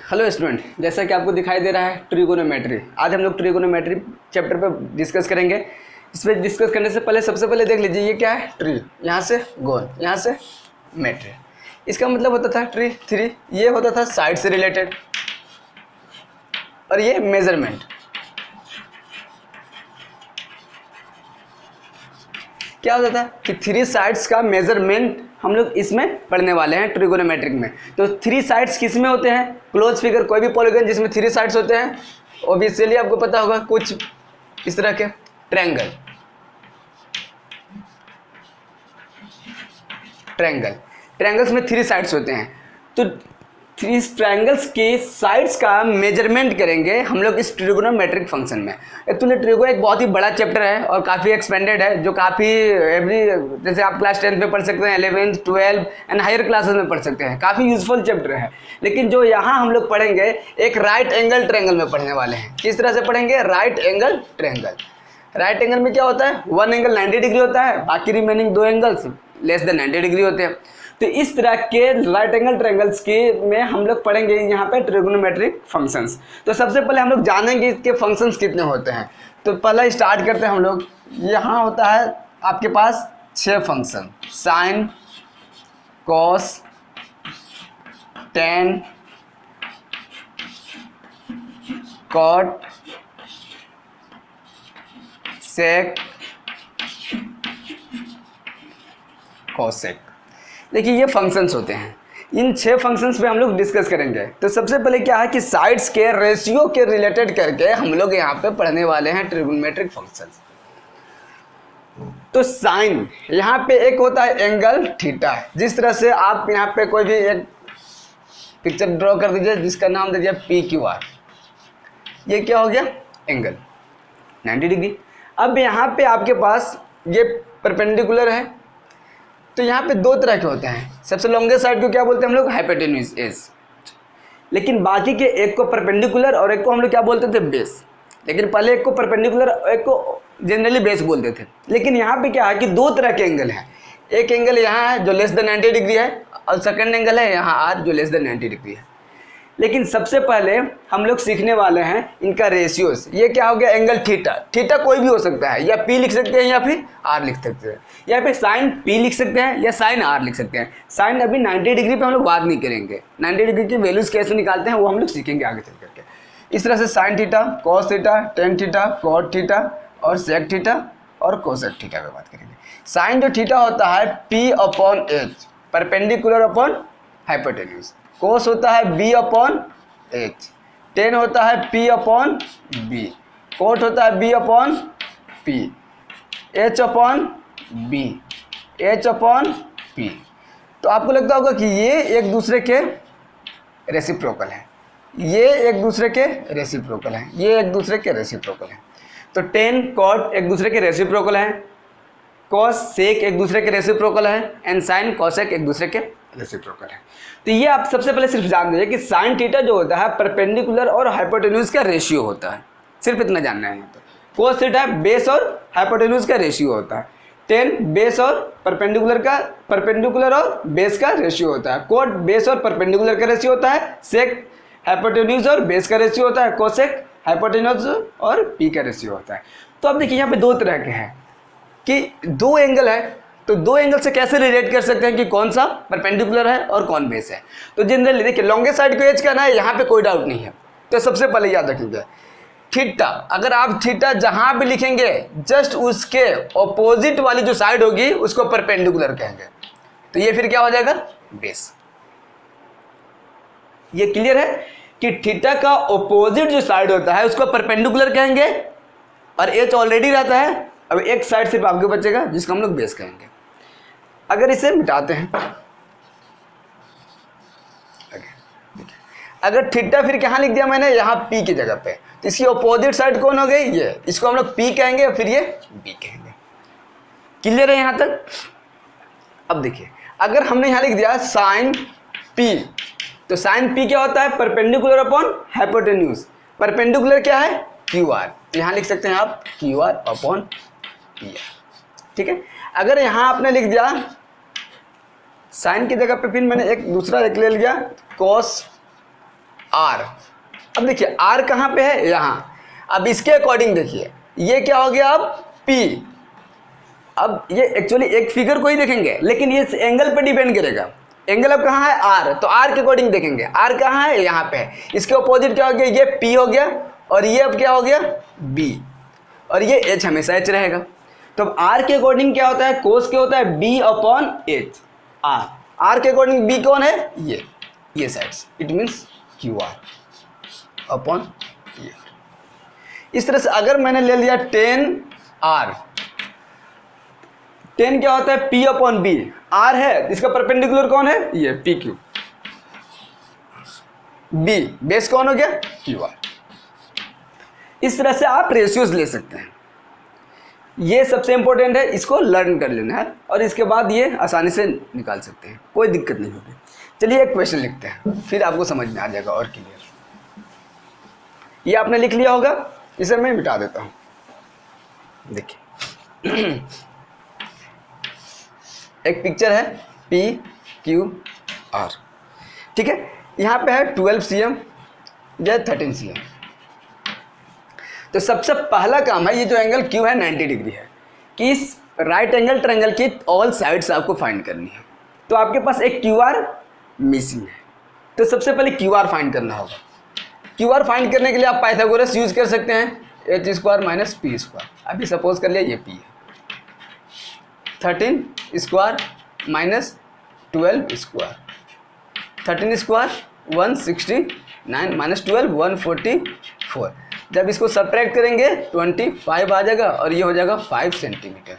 Hello student, जैसा कि आपको दिखाई दे रहा है ट्रिगोनोमेट्री। आज हम लोग ट्रिगोनोमेट्री चैप्टर पे डिस्कस करेंगे। इस पर डिस्कस करने से पहले सबसे पहले देख लीजिए ये क्या है, ट्री। यहाँ से गोन, यहाँ से मेट्री। इसका मतलब होता था ट्री थ्री, ये होता था साइड से रिलेटेड, और ये मेजरमेंट। क्या होता था कि थ्री साइड्स का मेजरमेंट हम लोग इसमें पढ़ने वाले हैं ट्रिगोनोमेट्रिक में। तो थ्री साइड्स किस में होते हैं? क्लोज फिगर, कोई भी पॉलीगन जिसमें थ्री साइड्स होते हैं। ऑब्वियसली आपको पता होगा कुछ इस तरह के ट्रायंगल। ट्रायंगल्स में थ्री साइड्स होते हैं, तो थ्री ट्रायंगल्स के साइड्स का मेजरमेंट करेंगे हम लोग इस ट्रिगोनोमेट्रिक फंक्शन में। एक्चुअली ट्रिगो एक बहुत ही बड़ा चैप्टर है और काफ़ी एक्सपेंडेड है, जो काफ़ी जैसे आप क्लास 10 में पढ़ सकते हैं, 11, 12 एंड हायर क्लासेस में पढ़ सकते हैं। काफ़ी यूजफुल चैप्टर है। लेकिन जो यहाँ हम लोग पढ़ेंगे एक राइट एंगल ट्रायंगल में पढ़ने वाले हैं। किस तरह से पढ़ेंगे? Right angle triangle. Right angle में क्या होता है? वन एंगल 90 डिग्री होता है, बाकी रिमेनिंग दो एंगल्स लेस देन 90 डिग्री होते हैं। तो इस तरह के राइट एंगल ट्रायंगल्स के में हम लोग पढ़ेंगे यहाँ पे ट्रिगोनोमेट्रिक फंक्शंस। तो सबसे पहले हम लोग जानेंगे इसके फंक्शंस कितने होते हैं। तो पहले स्टार्ट करते हैं हम लोग। यहाँ होता है आपके पास 6 function: sine, cos, tan, cot, sec, cosec. देखिए ये फंक्शंस होते हैं। इन 6 फंक्शंस पे हम लोग डिस्कस करेंगे। तो सबसे पहले क्या है कि साइड्स के रेशियो के रिलेटेड करके हम लोग यहाँ पे पढ़ने वाले हैं ट्रिगोनोमेट्रिक फंक्शंस। तो साइन, यहाँ पे एक होता है एंगल थीटा। जिस तरह से आप यहाँ पे कोई भी एक पिक्चर ड्रॉ कर दीजिए जिसका नाम दे दिया PQR। ये क्या हो गया? Angle 90 degree. अब यहाँ पे आपके पास ये परपेंडिकुलर है। तो यहाँ पे दो तरह के होते हैं। सबसे लॉन्गेस्ट साइड को क्या बोलते हैं हम लोग? हाइपोटेन्यूज एज। लेकिन बाकी के एक को परपेंडिकुलर और एक को हम लोग क्या बोलते थे? बेस। लेकिन पहले एक को परपेंडिकुलर और एक को जनरली बेस बोलते थे। लेकिन यहाँ पे क्या है कि दो तरह के एंगल हैं। एक एंगल यहाँ है जो लेस देन 90 डिग्री है, और सेकंड एंगल है यहाँ आर जो लेस देन 90 डिग्री है। लेकिन सबसे पहले हम लोग सीखने वाले हैं इनका रेशियोज। ये क्या हो गया? Angle theta. थीटा कोई भी हो सकता है, या P लिख सकते हैं या फिर R लिख सकते हैं, या फिर साइन P लिख सकते हैं या साइन R लिख सकते हैं। साइन अभी 90 डिग्री पे हम लोग बात नहीं करेंगे। 90 डिग्री की वैल्यूज कैसे निकालते हैं वो हम लोग सीखेंगे आगे चल करके। इस तरह से sine theta, cos theta, tan theta, cot theta और सेक थीटा और कोसेक थीटा पे बात करेंगे। साइन जो थीटा होता है P/H, परपेंडिकुलर अपॉन हाइपोटेन्यूज। कोस होता है B/H, टेन होता है P/B, कोट होता है B/P, H/B, H/P। तो आपको लगता होगा कि ये एक दूसरे के रेसिप्रोकल है, ये एक दूसरे के रेसिप्रोकल है, ये एक दूसरे के रेसिप्रोकल है। तो टेन कॉट एक दूसरे के रेसिप्रोकल है, कॉस सेक एक दूसरे के रेसिप्रोकल है, एंड साइन कोसेक एक दूसरे के रेसिप्रोकल है। तो ये आप सबसे पहले सिर्फ जान दीजिए कि साइन थीटा जो होता है परपेंडिकुलर और हाइपोटेन्यूज का रेशियो होता है। सिर्फ इतना जानना है। तो कोस थीटा बेस और हाइपोटेन्यूज का रेशियो होता है। टेन बेस और परपेंडिकुलर और बेस का रेशियो होता है। कोट बेस और परपेंडिकुलर का रेशियो होता है। सेक हाइपोटेन्यूज और बेस का रेशियो होता है। कोसेक हाइपोटेन्यूज और पी का रेशियो होता है। तो अब देखिए यहाँ पे दो तरह के हैं कि दो एंगल है, तो दो एंगल से कैसे रिलेट कर सकते हैं कि कौन सा परपेंडिकुलर है और कौन बेस है। तो जनरली देखिए लॉन्गेस्ट साइड को एज करना है, यहाँ पे कोई डाउट नहीं है। तो सबसे पहले याद रखेंगे थीटा। अगर आप थीटा जहां भी लिखेंगे जस्ट उसके ऑपोजिट वाली जो साइड होगी उसको परपेंडिकुलर कहेंगे। तो ये फिर क्या हो जाएगा? बेस। ये क्लियर है कि थीटा का ऑपोजिट जो साइड होता है उसको परपेंडिकुलर कहेंगे, और एच ऑलरेडी रहता है। अब एक साइड सिर्फ आपके बचेगा जिसको हम लोग बेस कहेंगे। अगर इसे मिटाते हैं, अगर थीटा फिर कहाँ लिख दिया मैंने? यहाँ P की जगह पे। तो इसकी ऑपोजिट साइड कौन हो गई? ये। इसको हम लोग P कहेंगे, फिर ये B कहेंगे। क्लियर है यहाँ तक? अब देखिए अगर हमने यहाँ लिख दिया साइन P, तो साइन P क्या होता है? Perpendicular upon hypotenuse. परपेंडिकुलर क्या है? QR। तो यहाँ लिख सकते हैं आप QR/PR। ठीक है। अगर यहाँ आपने लिख दिया साइन की जगह पे फिर मैंने एक दूसरा एक ले लिया कॉस आर। अब देखिए आर कहाँ पे है, यहाँ। अब इसके अकॉर्डिंग देखिए ये क्या हो गया अब पी। अब ये एक्चुअली एक फिगर को ही देखेंगे लेकिन ये एंगल पे डिपेंड करेगा। एंगल अब कहाँ है आर, तो आर के अकॉर्डिंग देखेंगे आर कहाँ है, यहाँ पे है। इसके अपोजिट क्या हो गया, ये पी हो गया और ये अब क्या हो गया बी, और ये एच हमेशा एच रहेगा। तो अब आर के अकॉर्डिंग क्या होता है, कोस क्या होता है बी अपॉन एच। आर के अकॉर्डिंग बी कौन है, ये sides, it means Q R upon ये। इस तरह से अगर मैंने ले लिया 10R, 10 क्या होता है P अपॉन बी, R है इसका परपेंडिकुलर कौन है, ये पी क्यू, बी बेस कौन हो गया क्यू आर। इस तरह से आप रेशियोज ले सकते हैं। ये सबसे इंपॉर्टेंट है, इसको लर्न कर लेना है और इसके बाद ये आसानी से निकाल सकते हैं, कोई दिक्कत नहीं होगी। चलिए एक क्वेश्चन लिखते हैं फिर आपको समझ में आ जाएगा और क्लियर। ये आपने लिख लिया होगा, इसे मैं मिटा देता हूं। देखिए एक पिक्चर है पी क्यू आर, ठीक है। यहाँ पे है 12 cm या 13 cm। तो सबसे पहला काम है, ये जो एंगल क्यू है 90 डिग्री है, कि इस राइट एंगल ट्रायंगल की ऑल साइड्स आपको फाइंड करनी है। तो आपके पास एक क्यू आर मिसिंग है, तो सबसे पहले क्यू आर फाइंड करना होगा। क्यू आर फाइंड करने के लिए आप पाइथागोरस यूज कर सकते हैं, H square minus P square. अभी सपोज कर लिया ये पी है, 13 square minus 12 square, 13 square 169 minus 12 144। जब इसको सब्ट्रैक्ट करेंगे 25 आ जाएगा और ये हो जाएगा 5 सेंटीमीटर।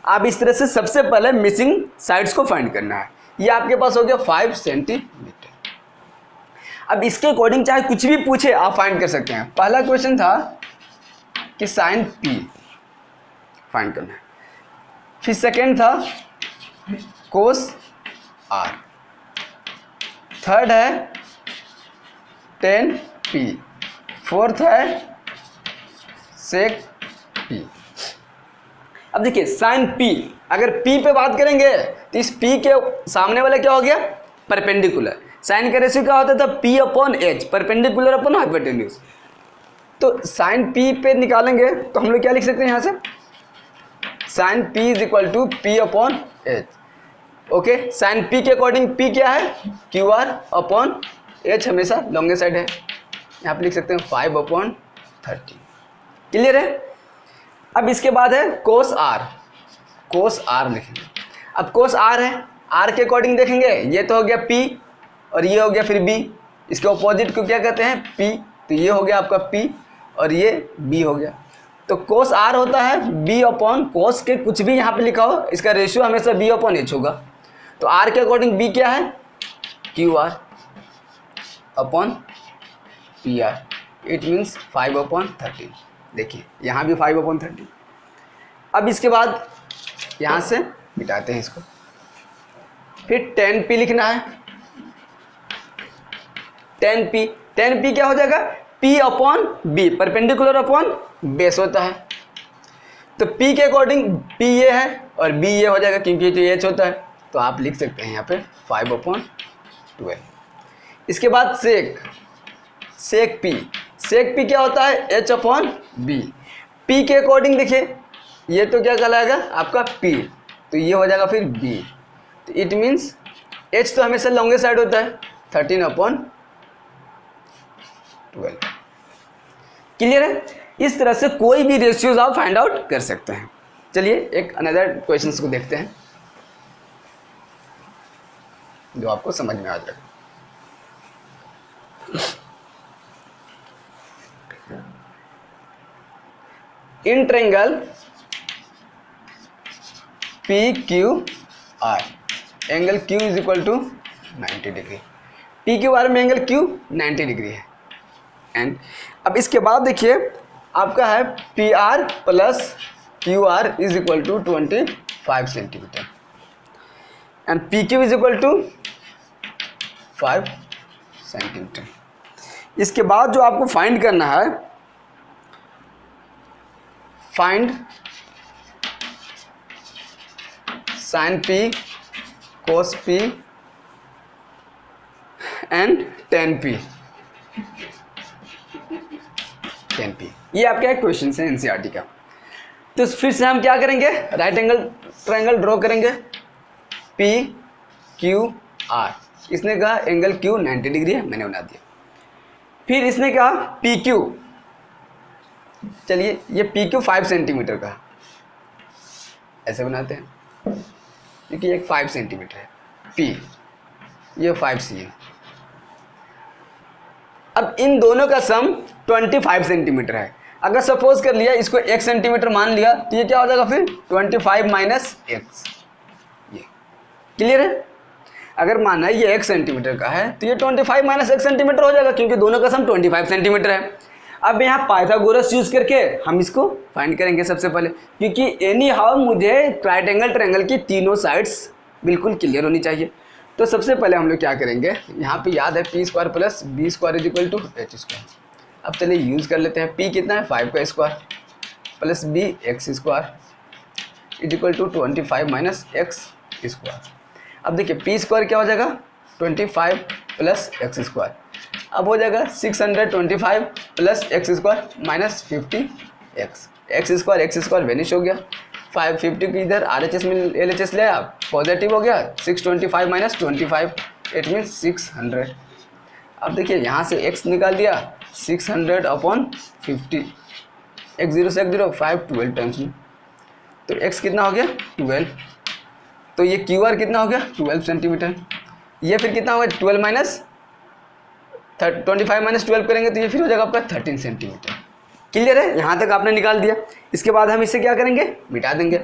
आप इस तरह से सबसे पहले मिसिंग साइड्स को फाइंड करना है। ये आपके पास हो गया 5 सेंटीमीटर। अब इसके अकॉर्डिंग चाहे कुछ भी पूछे आप फाइंड कर सकते हैं। पहला क्वेश्चन था कि साइन पी फाइंड करना है, फिर सेकेंड था कोस आर, थर्ड है 10P, फोर्थ है सेक P। अब देखिए साइन P, अगर P पे बात करेंगे तो इस P के सामने वाला क्या हो गया परपेंडिकुलर। साइन का रेशियो क्या होता था P upon H, perpendicular upon hypotenuse. तो साइन P पे निकालेंगे तो हम लोग क्या लिख सकते हैं यहाँ से, sine P is equal to P upon H. Okay, sine P के अकॉर्डिंग P क्या है क्यू आर अपॉन एच, हमेशा लॉन्गे साइड है। यहाँ पे लिख सकते हैं 5 अपॉन 30। क्लियर है। अब इसके बाद है कोस आर, कोस आर लिखेंगे। अब कोस आर है, आर के अकॉर्डिंग देखेंगे, ये तो हो गया P और ये हो गया फिर B, इसके ऑपोजिट को क्या कहते हैं P, तो ये हो गया आपका P और ये B हो गया। तो कोस आर होता है B अपॉन कोस के कुछ भी यहाँ पे लिखा हो, इसका रेशियो हमेशा B अपॉन एच होगा। तो R के अकॉर्डिंग B क्या है Q R upon P R, it means 5 upon 30। देखिए यहाँ भी 5 अपॉन 30। अब इसके बाद यहाँ से मिटाते हैं इसको, फिर 10P लिखना है। 10P, 10P क्या हो जाएगा P upon B, perpendicular upon base होता है। तो P के अकॉर्डिंग P ये है और B ये हो जाएगा क्योंकि ये H होता है। तो आप लिख सकते हैं यहाँ पे 5 अपॉन 12। इसके बाद सेक, सेक P, सेक P क्या होता है H अपॉन B। P के अकॉर्डिंग देखिए ये तो क्या कहलाएगा आपका P, तो ये हो जाएगा फिर B। तो इट मीन्स H तो हमेशा लॉन्गे साइड होता है 13 अपॉन 12। क्लियर है। इस तरह से कोई भी रेशियोज आप फाइंड आउट कर सकते हैं। चलिए एक अनदर क्वेश्चंस को देखते हैं जो आपको समझ में आ जाएगा। In triangle PQR, angle Q is equal to 90 degree. PQR में एंगल Q 90 डिग्री है। एंड अब इसके बाद देखिए आपका है PR plus QR is equal to 25 centimetre and PQ is equal to 5 centimetre. इसके बाद जो आपको फाइंड करना है, find sine P cos P and 10P। 10p। ये आपका एक क्वेश्चन है एनसीईआरटी का। तो फिर से हम क्या करेंगे, राइट एंगल ट्रायंगल ड्रॉ करेंगे, पी क्यू आर। इसने कहा एंगल क्यू 90 डिग्री है, मैंने बना दिया। फिर इसने कहा पी क्यू, चलिए ये पी क्यू 5 सेंटीमीटर का, ऐसे बनाते हैं क्योंकि एक 5 सेंटीमीटर है, पी ये 5c है। अब इन दोनों का सम 25 सेंटीमीटर है। अगर सपोज कर लिया इसको 1 सेंटीमीटर मान लिया तो ये क्या हो जाएगा फिर 25 माइनस एक्स। ये क्लियर है। अगर माना ये 1 सेंटीमीटर का है तो ये 25 माइनस 1 सेंटीमीटर हो जाएगा, क्योंकि दोनों का सम 25 सेंटीमीटर है। अब यहाँ पाइथागोरस यूज करके हम इसको फाइंड करेंगे सबसे पहले, क्योंकि एनी हाउ मुझे राइट एंगल ट्रायंगल की तीनों साइड्स बिल्कुल क्लियर होनी चाहिए। तो सबसे पहले हम लोग क्या करेंगे, यहाँ पे याद है P square plus B square is equal to H square. अब चलिए यूज़ कर लेते हैं। पी कितना है 5 का square plus B X square is equal to 25 minus X square. अब देखिए पी स्क्वायर क्या हो जाएगा 25 प्लस एक्स स्क्वायर, अब हो जाएगा 625 plus x square minus 50 x square vanish हो गया। 550 की इधर RHS में LHS ले आप पॉजिटिव हो गया, 625 माइनस 25 इट मीन्स 600। अब देखिए यहाँ से x निकाल दिया 600 अपॉन 50, x 0 से x 0 5 12 टाइम्स में, तो x कितना हो गया 12। तो ये QR कितना हो गया 12 सेंटीमीटर। ये फिर कितना होगा 12 माइनस 25 माइनस 12 करेंगे तो ये फिर हो जाएगा आपका 13 सेंटीमीटर। क्लियर है, यहाँ तक आपने निकाल दिया। इसके बाद हम इसे क्या करेंगे मिटा देंगे।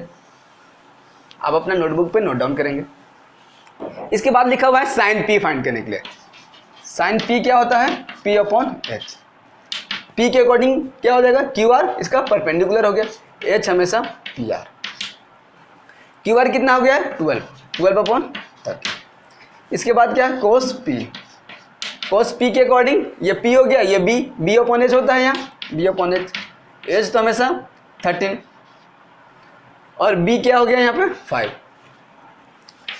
आप अपना नोटबुक पे नोट डाउन करेंगे। इसके बाद लिखा हुआ है साइन पी फाइंड करने के लिए। साइन पी क्या होता है पी अपॉन एच। पी के अकॉर्डिंग क्या हो जाएगा क्यू आर इसका परपेंडिकुलर हो गया, एच हमेशा पी आर। क्यू आर कितना हो गया 12 अपॉन 30। इसके बाद क्या है कोस पी। कोस पी के अकॉर्डिंग ये पी हो गया, ये बी अपॉन एच होता है, यहाँ बी अपॉन एच। एच तो हमेशा 13 और बी क्या हो गया यहाँ पे 5।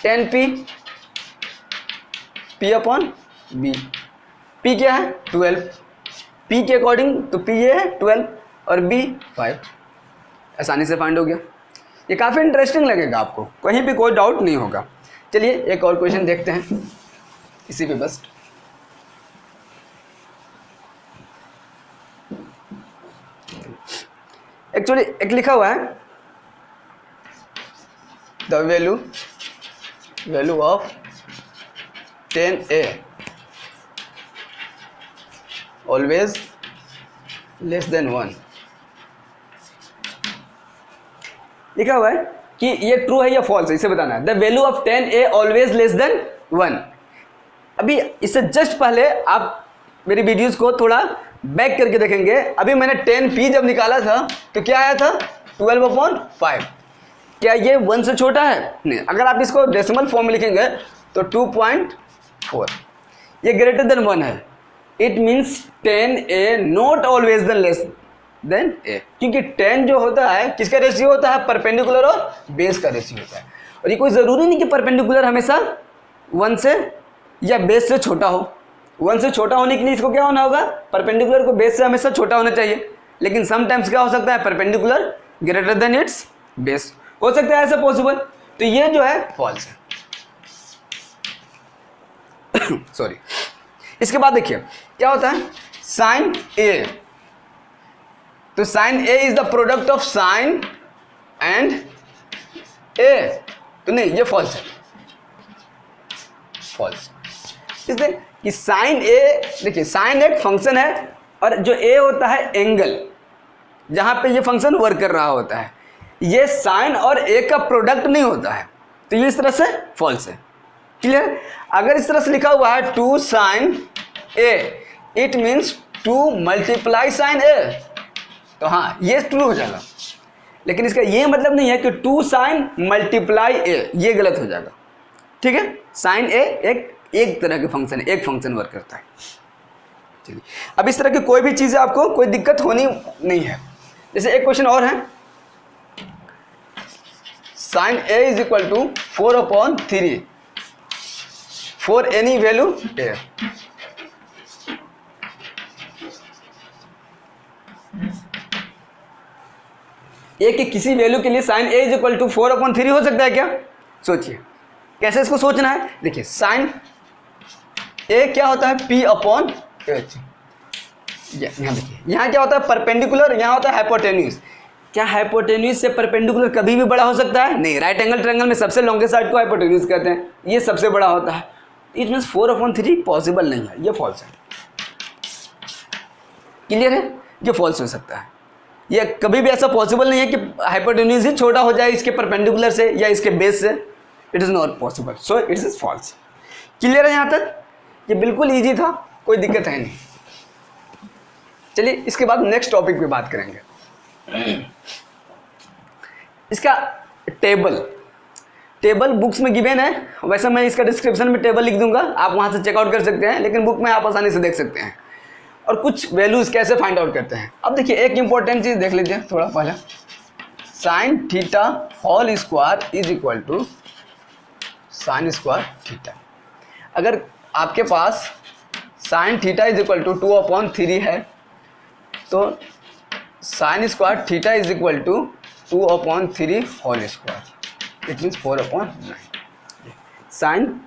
10p P upon B. P क्या है 12, पी के अकॉर्डिंग तो पी ये है 12 और बी 5। आसानी से फाइंड हो गया। ये काफ़ी इंटरेस्टिंग लगेगा आपको, कहीं भी कोई डाउट नहीं होगा। चलिए एक और क्वेश्चन देखते हैं इसी पे बस। एक्चुअली एक लिखा हुआ है the value of 10a always less than 1। लिखा हुआ है कि ये ट्रू है या फॉल्स है, इसे बताना है। The value of 10a always less than 1। अभी इससे जस्ट पहले आप मेरी वीडियोस को थोड़ा बैक करके देखेंगे। अभी मैंने 10p जब निकाला था तो क्या आया था 12/5। क्या ये 1 से छोटा है? नहीं। अगर आप इसको डेसिमल फॉर्म में लिखेंगे तो 2.4। ये ग्रेटर देन 1 है। It means 10a not always than less than a, क्योंकि 10 जो होता है किसका रेशियो होता है परपेंडिकुलर और बेस का रेशियो होता है। और ये कोई ज़रूरी नहीं कि परपेंडिकुलर हमेशा 1 से या बेस से छोटा हो। 1 से छोटा होने के लिए इसको क्या होना होगा परपेंडिकुलर को बेस से हमेशा छोटा होना चाहिए। लेकिन समटाइम्स क्या हो सकता है perpendicular greater than it's base, हो सकता है ऐसा पॉसिबल। तो ये जो है फॉल्स है। सॉरी। इसके बाद देखिए क्या होता है साइन ए। तो sine A is the product of sine and A. तो नहीं ये फॉल्स है, फॉल्स। इसलिए कि साइन ए, देखिए साइन एक फंक्शन है और जो ए होता है एंगल जहां पे ये फंक्शन वर्क कर रहा होता है, ये साइन और ए का प्रोडक्ट नहीं होता है। तो ये इस तरह से फॉल्स है। क्लियर। अगर इस तरह से लिखा हुआ है 2 sine A, it means 2 multiply sine A, तो हाँ ये ट्रू हो जाएगा। लेकिन इसका ये मतलब नहीं है कि 2 साइन मल्टीप्लाई ए, ये गलत हो जाएगा। ठीक है। साइन ए एक तरह के फंक्शन है, एक फंक्शन वर्क करता है। चलिए अब इस तरह की कोई भी चीज़ें आपको कोई दिक्कत होनी नहीं है। जैसे एक क्वेश्चन और है sine A is equal to 4/3 for any value A. A के किसी वैल्यू के लिए sine A is equal to 4/3 हो सकता है क्या? सोचिए कैसे इसको सोचना है। देखिए साइन ए क्या होता है P/H। यहाँ देखिए यहाँ क्या होता है परपेंडिकुलर, यहाँ होता है हाइपोटेन्यूज। क्या हाइपोटेन्यूज से परपेंडिकुलर कभी भी बड़ा हो सकता है? नहीं। राइट एंगल ट्रायंगल में सबसे लॉन्गेस्ट साइड को हाइपोटेन्यूज कहते हैं, ये सबसे बड़ा होता है। इट मीन्स 4/3 पॉसिबल नहीं है, ये फॉल्स है। क्लियर है? ये फॉल्स हो सकता है। ये कभी भी ऐसा पॉसिबल नहीं है कि हाइपोटेन्यूज ही छोटा हो जाए इसके परपेंडिकुलर से या इसके बेस से। It is not possible, so it is false. Clear है यहाँ तक? ये बिल्कुल ईजी था, कोई दिक्कत है नहीं। चलिए इसके बाद नेक्स्ट टॉपिक पे बात करेंगे। इसका टेबल बुक्स में गिवन है, वैसे मैं इसका डिस्क्रिप्शन में टेबल लिख दूंगा, आप वहां से चेकआउट कर सकते हैं, लेकिन बुक में आप आसानी से देख सकते हैं। और कुछ वैल्यूज कैसे फाइंड आउट करते हैं। अब देखिए एक इंपॉर्टेंट चीज देख लीजिए थोड़ा पहले, sine theta whole square is equal to sine square theta. अगर आपके पास sine theta is equal to 2/3 है तो sine square theta is equal to 2/3 whole square, it means 4/9। Sine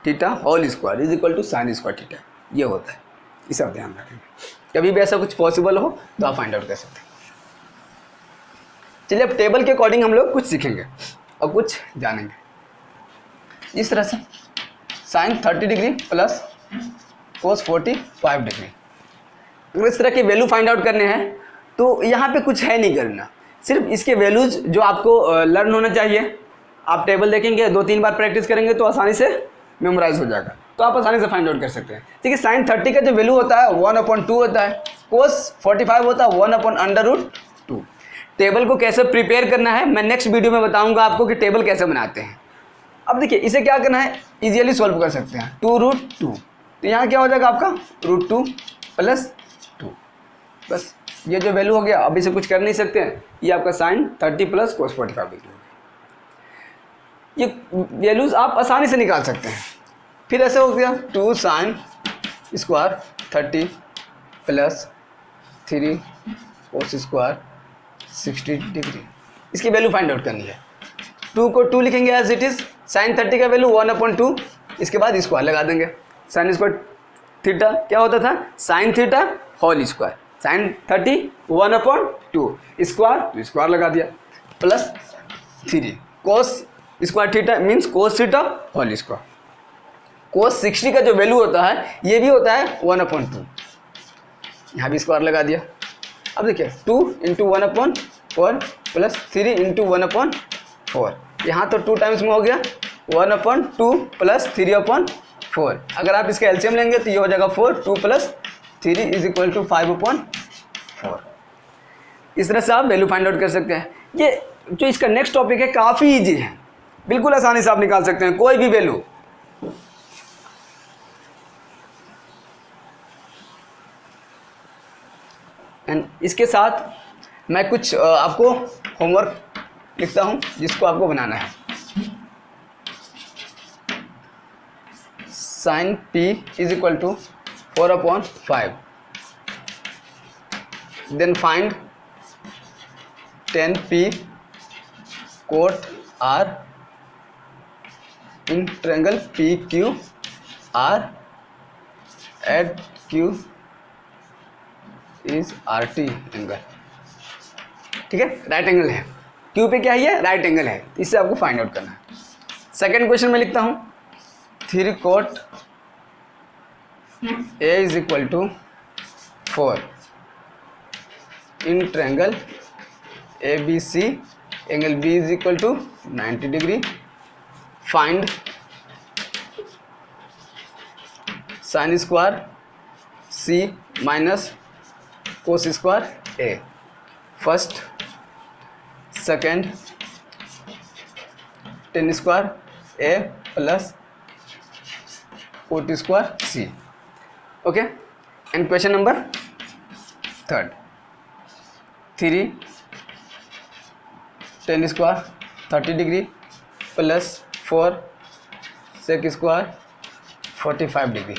theta whole square is equal to sine square theta, ये होता है। ये सब ध्यान रखेंगे, कभी भी ऐसा कुछ पॉसिबल हो तो आप फाइंड आउट कर सकते हैं। चलिए अब टेबल के अकॉर्डिंग हम लोग कुछ सीखेंगे और कुछ जानेंगे। इस तरह से sine 30 degree plus cos 45 degree, अगर इस तरह के वैल्यू फाइंड आउट करने हैं तो यहाँ पे कुछ है नहीं करना, सिर्फ इसके वैल्यूज जो आपको लर्न होना चाहिए। आप टेबल देखेंगे 2-3 बार प्रैक्टिस करेंगे तो आसानी से मेमोराइज हो जाएगा, तो आप आसानी से फाइंड आउट कर सकते हैं। ठीक है, साइन 30 का जो वैल्यू होता है 1/2 होता है, कोस 45 होता है 1/√2। टेबल को कैसे प्रिपेयर करना है मैं नेक्स्ट वीडियो में बताऊंगा आपको कि टेबल कैसे बनाते हैं। अब देखिए इसे क्या करना है, इजीली सॉल्व कर सकते हैं। 2√2, तो यहाँ क्या हो जाएगा आपका √2 + 2, बस ये जो वैल्यू हो गया। अब इसे कुछ कर नहीं सकते हैं, ये आपका साइन 30 + कोस 45 डिग्री हो गया। ये वैल्यूज आप आसानी से निकाल सकते हैं। फिर ऐसे हो गया 2 sine square 30 + 3 cos square 60 degree, इसकी वैल्यू फाइंड आउट करनी है। 2 को 2 लिखेंगे एज इट इज, साइन 30 का वैल्यू 1/2, इसके बाद स्क्वायर लगा देंगे। साइन स्क्वायर थीटा क्या होता था, sine theta whole square, sine 30 1/2 square, तो स्क्वायर लगा दिया, plus 3 cos square theta means cos theta whole square. Cos 60 का जो वैल्यू होता है ये भी होता है 1/2, यहाँ भी स्क्वायर लगा दिया। अब देखिए 2 × 1/4 प्लस 3 × 1/4, यहाँ तो 2 टाइम्स में हो गया 1/2 प्लस 3/4। अगर आप इसका एलसीएम लेंगे तो ये हो जाएगा 4, 2 + 3 = 5/4। इस तरह से आप वैल्यू फाइंड आउट कर सकते हैं। ये जो इसका नेक्स्ट टॉपिक है काफ़ी इजी है, बिल्कुल आसानी से आप निकाल सकते हैं कोई भी वैल्यू। एंड इसके साथ मैं कुछ आपको होमवर्क लिखता हूं जिसको आपको बनाना है। Sine P = 4/5, then find tan P cot R in triangle PQR at Q is RT angle. ठीक है, राइट एंगल है, Q पे क्या है, राइट एंगल है, इससे आपको फाइंड आउट करना है। सेकेंड क्वेश्चन में लिखता हूँ 3 cot A = 4 in triangle ABC angle B = 90 degree, find sine square C minus cos square A। First, second tan square A plus coat square C। Okay, and question number third 3 tan square 30 degree plus 4 sec square 45 degree,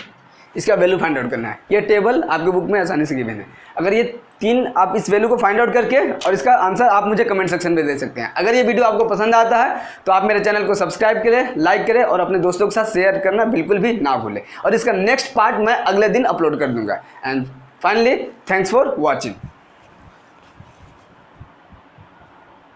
इसका value find out करना है। ये table आपके book में आसानी से given है। अगर ये 3 आप इस वैल्यू को फाइंड आउट करके और इसका आंसर आप मुझे कमेंट सेक्शन में दे सकते हैं। अगर ये वीडियो आपको पसंद आता है तो आप मेरे चैनल को सब्सक्राइब करें, लाइक करें और अपने दोस्तों के साथ शेयर करना बिल्कुल भी ना भूलें। और इसका नेक्स्ट पार्ट मैं अगले दिन अपलोड कर दूंगा। And finally thanks for watching.